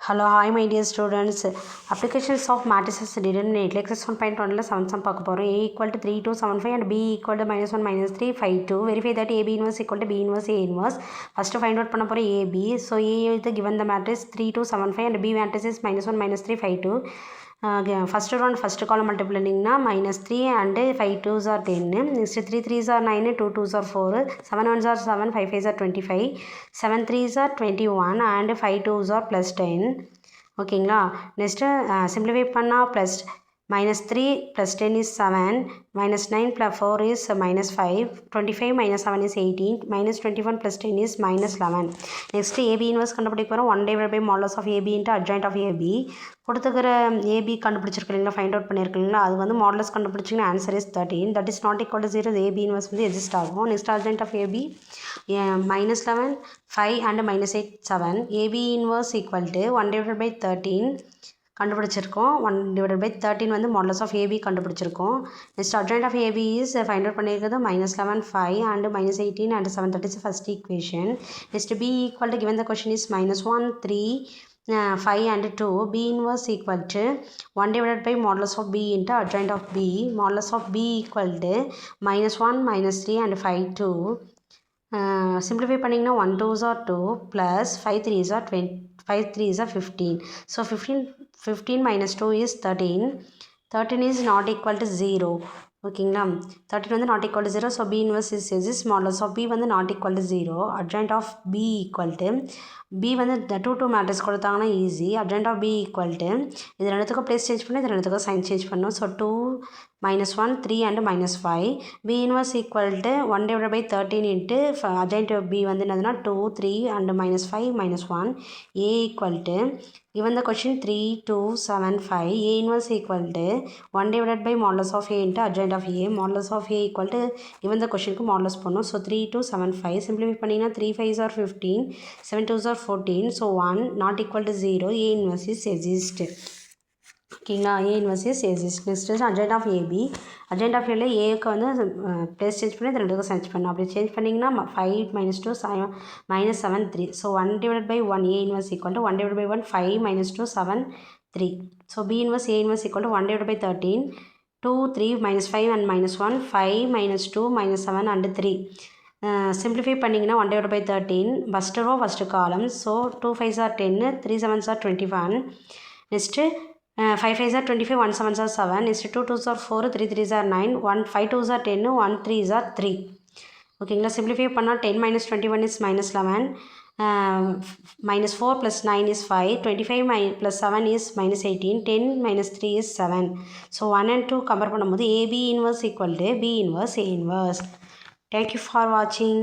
Hello, hi my dear students. Applications of matrices determinate. Exercise 1.1 sum பார்க்க போறோம். A equal to 3275 and B equal to -1 -3 5 2. Verify that AB inverse equal to B inverse A inverse. First find out பண்ண போறோம் AB. So A is given the matrix 3275 and B matrix is -1 -3 5 2. First round first column multiplying -3 and 5 2s are 10. Next 3 3s are 9, 2 2s are 4, 7 1s are 7, 5 5s are 25, 7 3s are 21 and 5 2s are plus 10. ஓகேங்களா. Next simplify பண்ணால் plus -3 + 10 is 7, -9 + 4 is -5, 25 - 7 is 18, -21 + 10 is -11. Next A B inverse கண்டுபிடிக்க போகிறோம். 1 / modulus of A B into adjoint of A B. கொடுத்துக்கிற A B கண்டுபிடிச்சிருக்கீங்களா, find out பண்ணியிருக்கீங்களா, அது வந்து modulus கண்டுபிடிச்சிங்கன்னா answer is 13. That is not equal to 0. A B inverse வந்து எக்ஸிஸ்ட் ஆகும். Next adjoint of A B -11 5 and -8 7. A B inverse equal to 1 / 13 கண்டுபிடிச்சிருக்கோம். 1 / 13 வந்து மாடலஸ் ஆஃப் ஏபி கண்டுபிடிச்சிருக்கோம். Next adjoint of AB is find out பண்ணியிருக்கிறது -11 5 and -18 and 7. That is first equation. Next B equal to given the question is -1 3 5 and 2. B inverse equal to 1 / modulus of B into adjoint of B. Modulus of B equal to -1 -3 and 5 2. Simplify பண்ணிங்கன்னா 1 2s are 2 plus 5 3s are 20, 5 3s are 15. So 15 minus 2 is 13. 13 is not equal to 0. ஓகேங்களா. 13 வந்து not equal to 0. So B inverse is exist. Modulus of B வந்து not equal to 0. Adjoint of B equal to B வந்து 2 matrix கொடுத்தாங்கன்னா easy. Adjoint of B equal to இது ரெண்டுத்துக்கும் place change பண்ணி இது ரெண்டுத்துக்கும் சைன் சேஞ்ச் பண்ணணும். So 2 -1 3 and -5. B inverse equal to 1 / 13 into adjoint of B வந்து என்னதுன்னா 2 3 and -5 -1. A equal to given the question 3 2 7 5. A inverse equal to 1 / modulus of A into adjoint of A. Modulus of A equal to given the question க்கு modulus பண்ணோம். So 3 2 7 5. Simplify பண்ணிங்கன்னா 3 5s are 15, 7 2s are 14. So 1 not equal to 0. A inverse is exist. ஓகேங்களா. A inverse is exist. Next is adjoint of AB. Adjoint of ஏல ஏக்கு வந்து place change பண்ணி இது ரெண்டுக்கும் சேஞ்ச் பண்ணணும். அப்படி சேஞ்ச் பண்ணிங்கன்னா 5 -2 7 -7 3. So 1 / 1 A inverse equal to 1 / 1 5 -2 7 3. So B inverse A inverse equal to 1 / 13 2 3 -5 and -1 5 -2 -7 and 3. Simplify பண்ணிங்கன்னா 1 / 13 first row first column. So 2 5s are 10, 3 7s are 21. Next 5 5s are 25, 1 7s are 7. Next 2 2s are 4, 3 3s are 9, 1 5 2s are 10, 1 3s are 3. ஓகேங்களா. Simplify பண்ணால் 10 - 21 is -11, -4 + 9 is 5, 25 + 7 is -18, 10 - 3 is 7. So 1 and 2 compare பண்ணும்போது AB inverse equal to B inverse A inverse. Thank you for வாட்சிங்.